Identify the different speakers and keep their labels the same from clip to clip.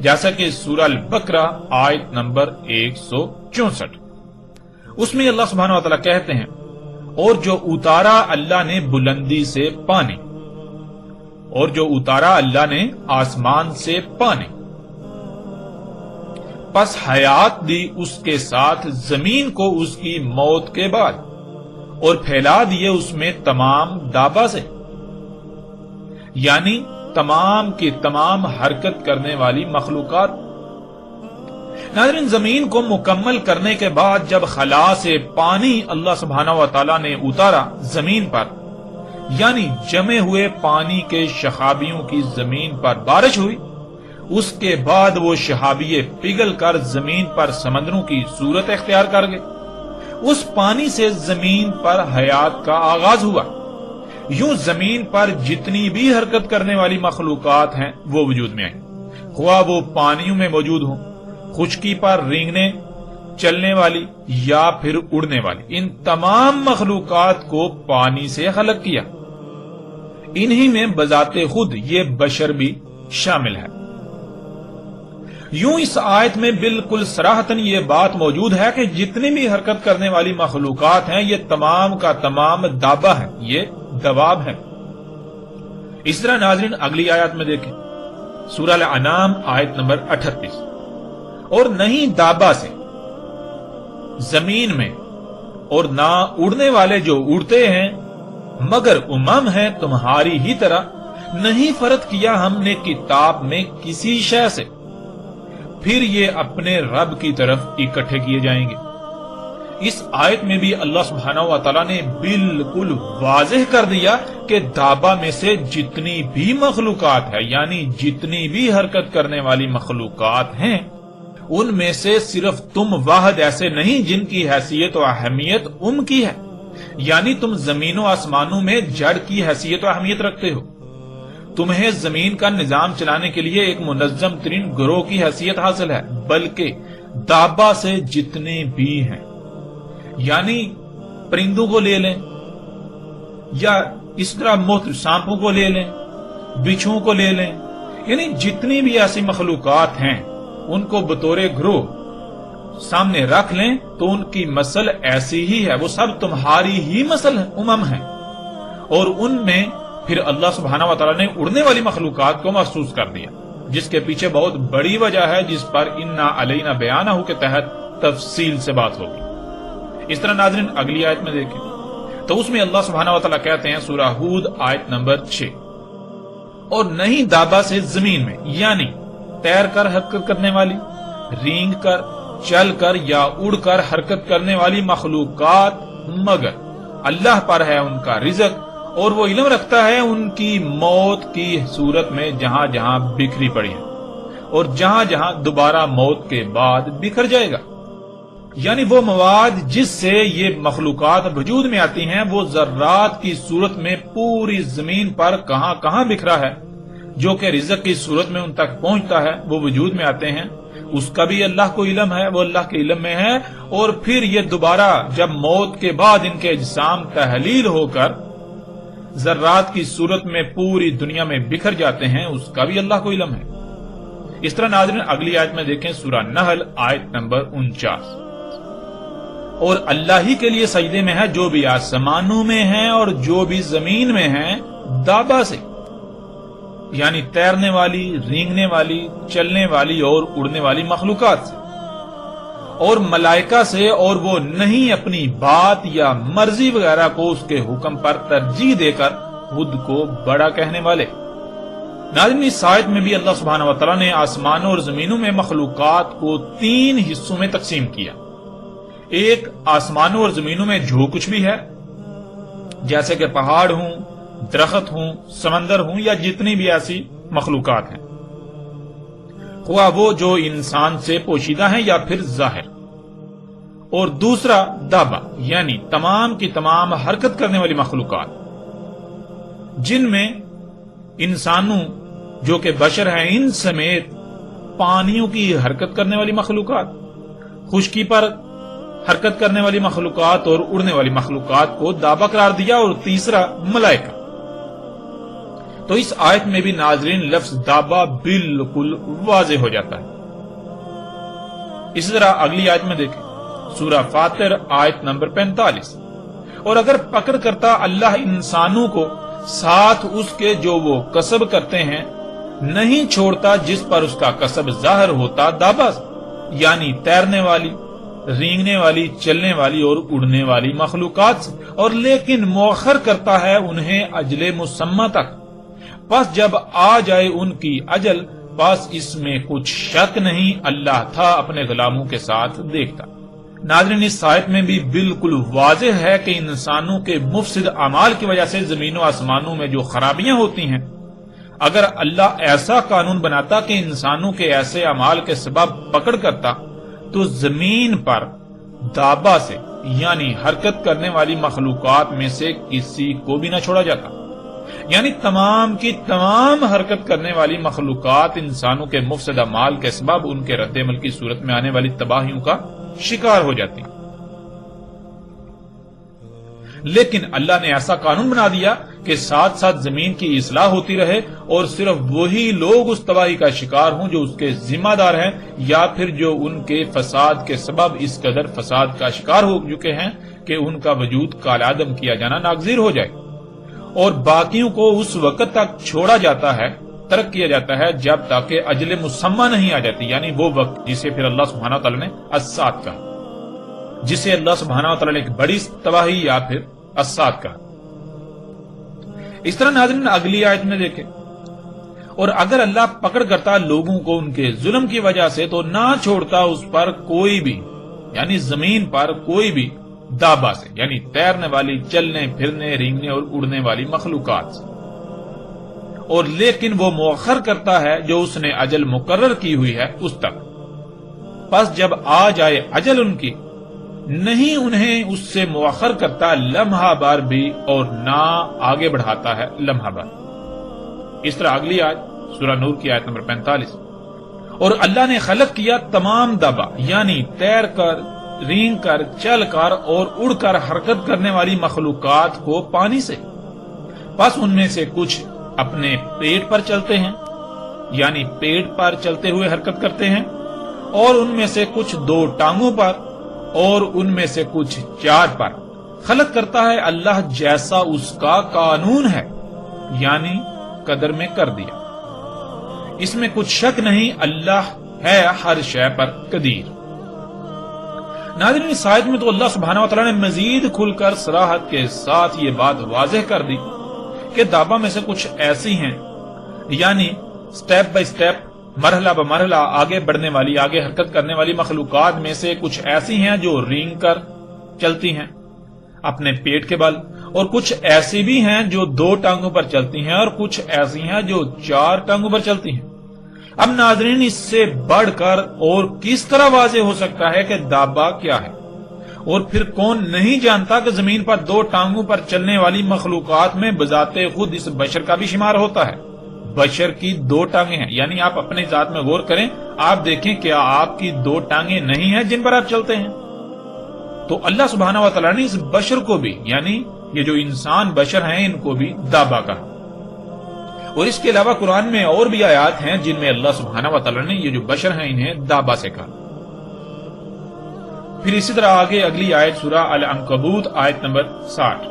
Speaker 1: جیسا کہ سورہ البقرہ آیت نمبر 164، اس میں اللہ سبحانہ و تعالیٰ کہتے ہیں اور جو اتارا اللہ نے بلندی سے پانی، اور جو اتارا اللہ نے آسمان سے پانی، پس حیات دی اس کے ساتھ زمین کو اس کی موت کے بعد، اور پھیلا دیے اس میں تمام دابا سے، یعنی تمام کی تمام حرکت کرنے والی مخلوقات۔ ناظرین، زمین کو مکمل کرنے کے بعد جب خلا سے پانی اللہ سبحانہ و تعالیٰ نے اتارا زمین پر، یعنی جمے ہوئے پانی کے شخابیوں کی زمین پر بارش ہوئی، اس کے بعد وہ شہابیے پگھل کر زمین پر سمندروں کی صورت اختیار کر گئے۔ اس پانی سے زمین پر حیات کا آغاز ہوا۔ یوں زمین پر جتنی بھی حرکت کرنے والی مخلوقات ہیں وہ وجود میں آئیں، خواہ وہ پانیوں میں موجود ہوں، خشکی پر رینگنے چلنے والی یا پھر اڑنے والی، ان تمام مخلوقات کو پانی سے خلق کیا۔ انہی میں بذات خود یہ بشر بھی شامل ہے۔ یوں اس آیت میں بالکل صراحتاً یہ بات موجود ہے کہ جتنی بھی حرکت کرنے والی مخلوقات ہیں یہ تمام کا تمام دابا ہیں، یہ دواب ہیں۔ اس طرح ناظرین اگلی آیت میں دیکھیں، سورہ الانعام آیت نمبر 38، اور نہیں دابا سے زمین میں اور نہ اڑنے والے جو اڑتے ہیں، مگر امم ہیں تمہاری ہی طرح، نہیں فرق کیا ہم نے کتاب میں کسی شے سے، پھر یہ اپنے رب کی طرف اکٹھے کیے جائیں گے۔ اس آیت میں بھی اللہ سبحانہ و تعالیٰ نے بالکل واضح کر دیا کہ دابا میں سے جتنی بھی مخلوقات ہے، یعنی جتنی بھی حرکت کرنے والی مخلوقات ہیں، ان میں سے صرف تم واحد ایسے نہیں جن کی حیثیت و اہمیت کی ہے، یعنی تم زمین و آسمانوں میں جڑ کی حیثیت و اہمیت رکھتے ہو، تمہیں زمین کا نظام چلانے کے لیے ایک منظم ترین گروہ کی حیثیت حاصل ہے، بلکہ دابا سے جتنے بھی ہیں، یعنی پرندوں کو لے لیں یا اس طرح مختلف سانپوں کو لے لیں، بچھوؤں کو لے لیں، یعنی جتنی بھی ایسی مخلوقات ہیں ان کو بطور گروہ سامنے رکھ لیں تو ان کی مسل ایسی ہی ہے، وہ سب تمہاری ہی مسل امم ہیں۔ اور ان میں پھر اللہ سبحانہ و تعالیٰ نے اڑنے والی مخلوقات کو محسوس کر دیا، جس کے پیچھے بہت بڑی وجہ ہے، جس پر انا علینا بیانہ کے تحت تفصیل سے بات ہوگی۔ اس طرح ناظرین اگلی آیت میں دیکھیں تو اس میں اللہ سبحانہ و تعالیٰ کہتے ہیں، سورہ ہود آیت نمبر 6، اور نہیں دابا سے زمین میں، یعنی تیر کر حرکت کرنے والی، رینگ کر، چل کر یا اڑ کر حرکت کرنے والی مخلوقات، مگر اللہ پر ہے ان کا رزق، اور وہ علم رکھتا ہے ان کی موت کی صورت میں جہاں جہاں بکھری پڑی ہے، اور جہاں جہاں دوبارہ موت کے بعد بکھر جائے گا۔ یعنی وہ مواد جس سے یہ مخلوقات وجود میں آتی ہیں وہ ذرات کی صورت میں پوری زمین پر کہاں کہاں بکھرا ہے، جو کہ رزق کی صورت میں ان تک پہنچتا ہے، وہ وجود میں آتے ہیں، اس کا بھی اللہ کو علم ہے، وہ اللہ کے علم میں ہے، اور پھر یہ دوبارہ جب موت کے بعد ان کے اجسام تحلیل ہو کر ذرات کی صورت میں پوری دنیا میں بکھر جاتے ہیں، اس کا بھی اللہ کو علم ہے۔ اس طرح ناظرین اگلی آیت میں دیکھیں، سورہ نحل آیت نمبر 49، اور اللہ ہی کے لیے سجدے میں ہے جو بھی آسمانوں میں ہیں اور جو بھی زمین میں ہیں، دابا سے، یعنی تیرنے والی، رینگنے والی، چلنے والی اور اڑنے والی مخلوقات سے، اور ملائکہ سے، اور وہ نہیں اپنی بات یا مرضی وغیرہ کو اس کے حکم پر ترجیح دے کر خود کو بڑا کہنے والے۔ ناظرین اس آیت میں بھی اللہ سبحانہ و تعالیٰ نے آسمانوں اور زمینوں میں مخلوقات کو 3 حصوں میں تقسیم کیا۔ ایک، آسمانوں اور زمینوں میں جو کچھ بھی ہے، جیسے کہ پہاڑ ہوں، درخت ہوں، سمندر ہوں، یا جتنی بھی ایسی مخلوقات ہیں، خواہ وہ جو انسان سے پوشیدہ ہیں یا پھر ظاہر۔ اور دوسرا دابا، یعنی تمام کی تمام حرکت کرنے والی مخلوقات، جن میں انسانوں جو کہ بشر ہیں ان سمیت پانیوں کی حرکت کرنے والی مخلوقات، خشکی پر حرکت کرنے والی مخلوقات اور اڑنے والی مخلوقات کو دابا قرار دیا۔ اور تیسرا ملائکہ۔ تو اس آیت میں بھی ناظرین لفظ دابا بالکل واضح ہو جاتا ہے۔ اسی طرح اگلی آیت میں دیکھیں، سورہ فاطر آیت نمبر 45، اور اگر پکڑ کرتا اللہ انسانوں کو ساتھ اس کے جو وہ کسب کرتے ہیں، نہیں چھوڑتا جس پر اس کا کسب ظاہر ہوتا دابا، یعنی تیرنے والی، رینگنے والی، چلنے والی اور اڑنے والی مخلوقات سے، اور لیکن مؤخر کرتا ہے انہیں اجل مسمى تک، پس جب آ جائے ان کی اجل، پس اس میں کچھ شک نہیں اللہ تھا اپنے غلاموں کے ساتھ دیکھتا۔ ناظرین اس آیت میں بھی بالکل واضح ہے کہ انسانوں کے مفسد اعمال کی وجہ سے زمین و آسمانوں میں جو خرابیاں ہوتی ہیں، اگر اللہ ایسا قانون بناتا کہ انسانوں کے ایسے اعمال کے سبب پکڑ کرتا، تو زمین پر دابا سے یعنی حرکت کرنے والی مخلوقات میں سے کسی کو بھی نہ چھوڑا جاتا، یعنی تمام کی تمام حرکت کرنے والی مخلوقات انسانوں کے مفسد اعمال کے سبب ان کے رد عمل کی صورت میں آنے والی تباہیوں کا شکار ہو جاتی۔ لیکن اللہ نے ایسا قانون بنا دیا کہ ساتھ ساتھ زمین کی اصلاح ہوتی رہے، اور صرف وہی لوگ اس تباہی کا شکار ہوں جو اس کے ذمہ دار ہیں، یا پھر جو ان کے فساد کے سبب اس قدر فساد کا شکار ہو چکے ہیں کہ ان کا وجود کالعدم کیا جانا ناگزیر ہو جائے، اور باقیوں کو اس وقت تک چھوڑا جاتا ہے، ترک کیا جاتا ہے، جب تک کہ اجل مسمى نہیں آ جاتی، یعنی وہ وقت جسے پھر اللہ سبحانہ وتعالی نے الساعۃ کہا، جسے اللہ سبحانہ وتعالی نے ایک بڑی تباہی یا پھر الساعۃ کہا۔ اس طرح ناظرین اگلی آیت میں دیکھیں، اور اگر اللہ پکڑ کرتا لوگوں کو ان کے ظلم کی وجہ سے، تو نہ چھوڑتا اس پر کوئی بھی، یعنی زمین پر کوئی بھی دابا سے، یعنی تیرنے والی، چلنے پھرنے، رینگنے اور اڑنے والی مخلوقات سے، اور لیکن وہ مؤخر کرتا ہے جو اس نے اجل مقرر کی ہوئی ہے اس تک، پس جب آ جائے اجل ان کی، نہیں انہیں اس سے مؤخر کرتا لمحہ بار بھی، اور نہ آگے بڑھاتا ہے لمحہ بار۔ اس طرح اگلی آیت سورہ نور کی آیت نمبر 45، اور اللہ نے خلق کیا تمام دابا، یعنی تیر کر، رینگ کر، چل کر اور اڑ کر حرکت کرنے والی مخلوقات کو پانی سے، پس ان میں سے کچھ اپنے پیٹ پر چلتے ہیں، یعنی پیٹ پر چلتے ہوئے حرکت کرتے ہیں، اور ان میں سے کچھ 2 ٹانگوں پر، اور ان میں سے کچھ 4 پر۔ خلق کرتا ہے اللہ جیسا اس کا قانون ہے، یعنی قدر میں کر دیا، اس میں کچھ شک نہیں، اللہ ہے ہر شے پر قدیر۔ ناظرین اس آیت میں تو اللہ سبحانہ وتعالی نے مزید کھل کر صراحت کے ساتھ یہ بات واضح کر دی کہ دابا میں سے کچھ ایسی ہیں، یعنی سٹیپ بائی سٹیپ، مرحلہ بمرحلہ آگے بڑھنے والی، آگے حرکت کرنے والی مخلوقات میں سے کچھ ایسی ہیں جو رینگ کر چلتی ہیں اپنے پیٹ کے بل، اور کچھ ایسی بھی ہیں جو 2 ٹانگوں پر چلتی ہیں، اور کچھ ایسی ہیں جو 4 ٹانگوں پر چلتی ہیں۔ اب ناظرین اس سے بڑھ کر اور کس طرح واضح ہو سکتا ہے کہ دابا کیا ہے، اور پھر کون نہیں جانتا کہ زمین پر 2 ٹانگوں پر چلنے والی مخلوقات میں بذات خود اس بشر کا بھی شمار ہوتا ہے۔ بشر کی 2 ٹانگیں ہیں، یعنی آپ اپنی ذات میں غور کریں، آپ دیکھیں کیا آپ کی 2 ٹانگیں نہیں ہیں جن پر آپ چلتے ہیں؟ تو اللہ سبحانہ وتعالی نے اس بشر کو بھی، یعنی یہ جو انسان بشر ہیں، ان کو بھی دابا کہا۔ اور اس کے علاوہ قرآن میں اور بھی آیات ہیں جن میں اللہ سبحانہ وتعالی نے یہ جو بشر ہیں انہیں دابا سے کہا۔ پھر اسی طرح آگے اگلی آیت سورہ العنکبوت آیت نمبر 60،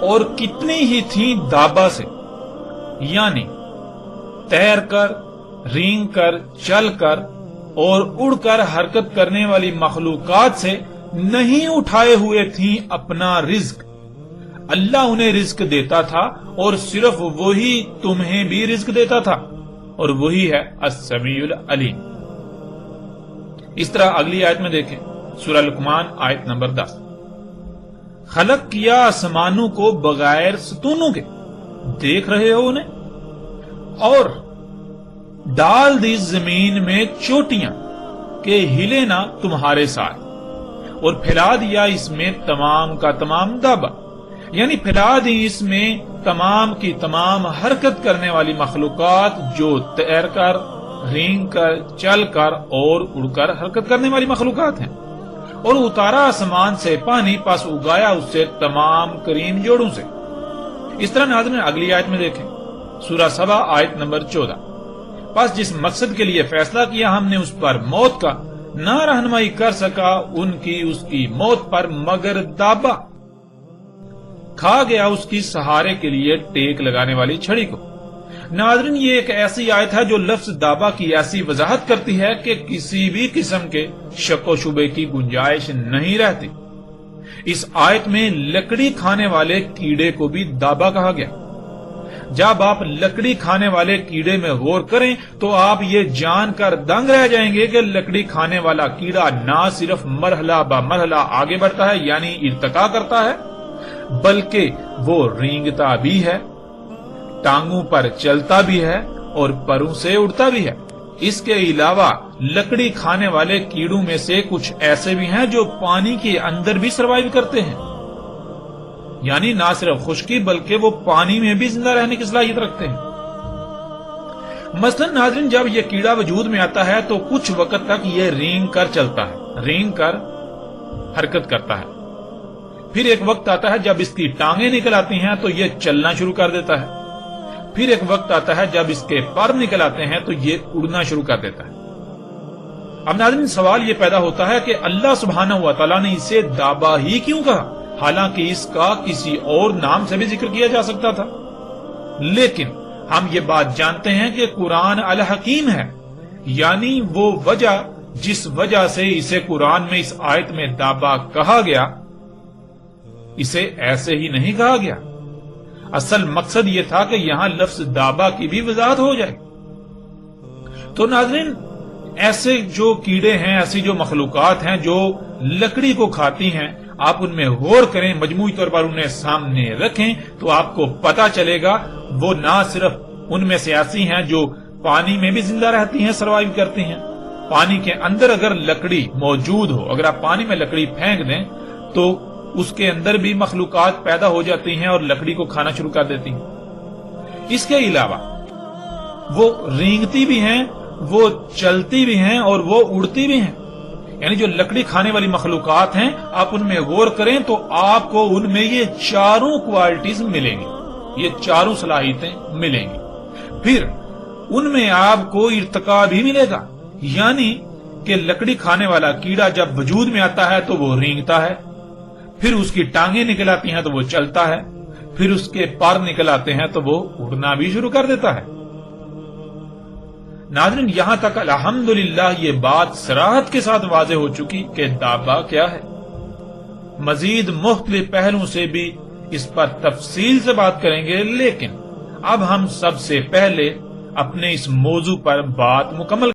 Speaker 1: اور کتنی ہی تھیں دابا سے، یعنی تیر کر، رینگ کر، چل کر اور اڑ کر حرکت کرنے والی مخلوقات سے، نہیں اٹھائے ہوئے تھیں اپنا رزق، اللہ انہیں رزق دیتا تھا، اور صرف وہی تمہیں بھی رزق دیتا تھا، اور وہی ہے السمیع العلیم۔ اس طرح اگلی آیت میں دیکھیں سورہ لقمان آیت نمبر 10، خلق کیا آسمانوں کو بغیر ستونوں کے، دیکھ رہے ہو انہیں، اور ڈال دی زمین میں چوٹیاں کہ ہلے نہ تمہارے ساتھ، اور پھیلا دیا اس میں تمام کا تمام دابا، یعنی پھیلا دی اس میں تمام کی تمام حرکت کرنے والی مخلوقات جو تیر کر، رینگ کر، چل کر اور اڑ کر حرکت کرنے والی مخلوقات ہیں، اور اتارا آسمان سے پانی، پس اگایا اس سے تمام کریم جوڑوں سے۔ اس طرح ناظرین اگلی آیت میں دیکھیں سورہ سبا آیت نمبر 14۔ بس جس مقصد کے لیے فیصلہ کیا ہم نے اس پر موت کا، نہ رہنمائی کر سکا ان کی اس کی موت پر مگر دابا، کھا گیا اس کی سہارے کے لیے ٹیک لگانے والی چھڑی کو۔ ناظرین، یہ ایک ایسی آیت ہے جو لفظ دابا کی ایسی وضاحت کرتی ہے کہ کسی بھی قسم کے شک و شبے کی گنجائش نہیں رہتی۔ اس آیت میں لکڑی کھانے والے کیڑے کو بھی دابا کہا گیا۔ جب آپ لکڑی کھانے والے کیڑے میں غور کریں تو آپ یہ جان کر دنگ رہ جائیں گے کہ لکڑی کھانے والا کیڑا نہ صرف مرحلہ با مرحلہ آگے بڑھتا ہے یعنی ارتقا کرتا ہے، بلکہ وہ رینگتا بھی ہے، ٹانگوں پر چلتا بھی ہے اور پروں سے اڑتا بھی ہے۔ اس کے علاوہ لکڑی کھانے والے کیڑوں میں سے کچھ ایسے بھی ہیں جو پانی کے اندر بھی سروائیو کرتے ہیں، یعنی نہ صرف خشکی بلکہ وہ پانی میں بھی زندہ رہنے کی صلاحیت رکھتے ہیں۔ مثلا ناظرین، جب یہ کیڑا وجود میں آتا ہے تو کچھ وقت تک یہ رینگ کر چلتا ہے، رینگ کر حرکت کرتا ہے۔ پھر ایک وقت آتا ہے جب اس کی ٹانگیں نکل آتی ہیں تو یہ چلنا شروع کر دیتا ہے۔ پھر ایک وقت آتا ہے جب اس کے پر نکل آتے ہیں تو یہ اڑنا شروع کر دیتا ہے۔ اب ناظرین، سوال یہ پیدا ہوتا ہے کہ اللہ سبحانہ و تعالیٰ نے اسے دابا ہی کیوں کہا، حالانکہ اس کا کسی اور نام سے بھی ذکر کیا جا سکتا تھا۔ لیکن ہم یہ بات جانتے ہیں کہ قرآن الحکیم ہے، یعنی وہ وجہ جس وجہ سے اسے قرآن میں اس آیت میں دابا کہا گیا، اسے ایسے ہی نہیں کہا گیا۔ اصل مقصد یہ تھا کہ یہاں لفظ دابا کی بھی وضاحت ہو جائے۔ تو ناظرین، ایسے جو کیڑے ہیں، ایسی جو مخلوقات ہیں جو لکڑی کو کھاتی ہیں، آپ ان میں غور کریں، مجموعی طور پر انہیں سامنے رکھیں تو آپ کو پتا چلے گا وہ نہ صرف ان میں سے ایسی ہیں جو پانی میں بھی زندہ رہتی ہیں، سروائیو کرتی ہیں۔ پانی کے اندر اگر لکڑی موجود ہو، اگر آپ پانی میں لکڑی پھینک دیں تو اس کے اندر بھی مخلوقات پیدا ہو جاتی ہیں اور لکڑی کو کھانا شروع کر دیتی ہیں۔ اس کے علاوہ وہ رینگتی بھی ہیں، وہ چلتی بھی ہیں اور وہ اڑتی بھی ہیں، یعنی جو لکڑی کھانے والی مخلوقات ہیں، آپ ان میں غور کریں تو آپ کو ان میں یہ چاروں کوالٹیز ملیں گی، یہ چاروں صلاحیتیں ملیں گی۔ پھر ان میں آپ کو ارتقا بھی ملے گا، یعنی کہ لکڑی کھانے والا کیڑا جب وجود میں آتا ہے تو وہ رینگتا ہے، پھر اس کی ٹانگیں نکل آتی ہیں تو وہ چلتا ہے، پھر اس کے پر نکل آتے ہیں تو وہ اڑنا بھی شروع کر دیتا ہے۔ ناظرین، یہاں تک الحمدللہ یہ بات صراحت کے ساتھ واضح ہو چکی کہ دابا کیا ہے۔ مزید مختلف پہلوؤں سے بھی اس پر تفصیل سے بات کریں گے، لیکن اب ہم سب سے پہلے اپنے اس موضوع پر بات مکمل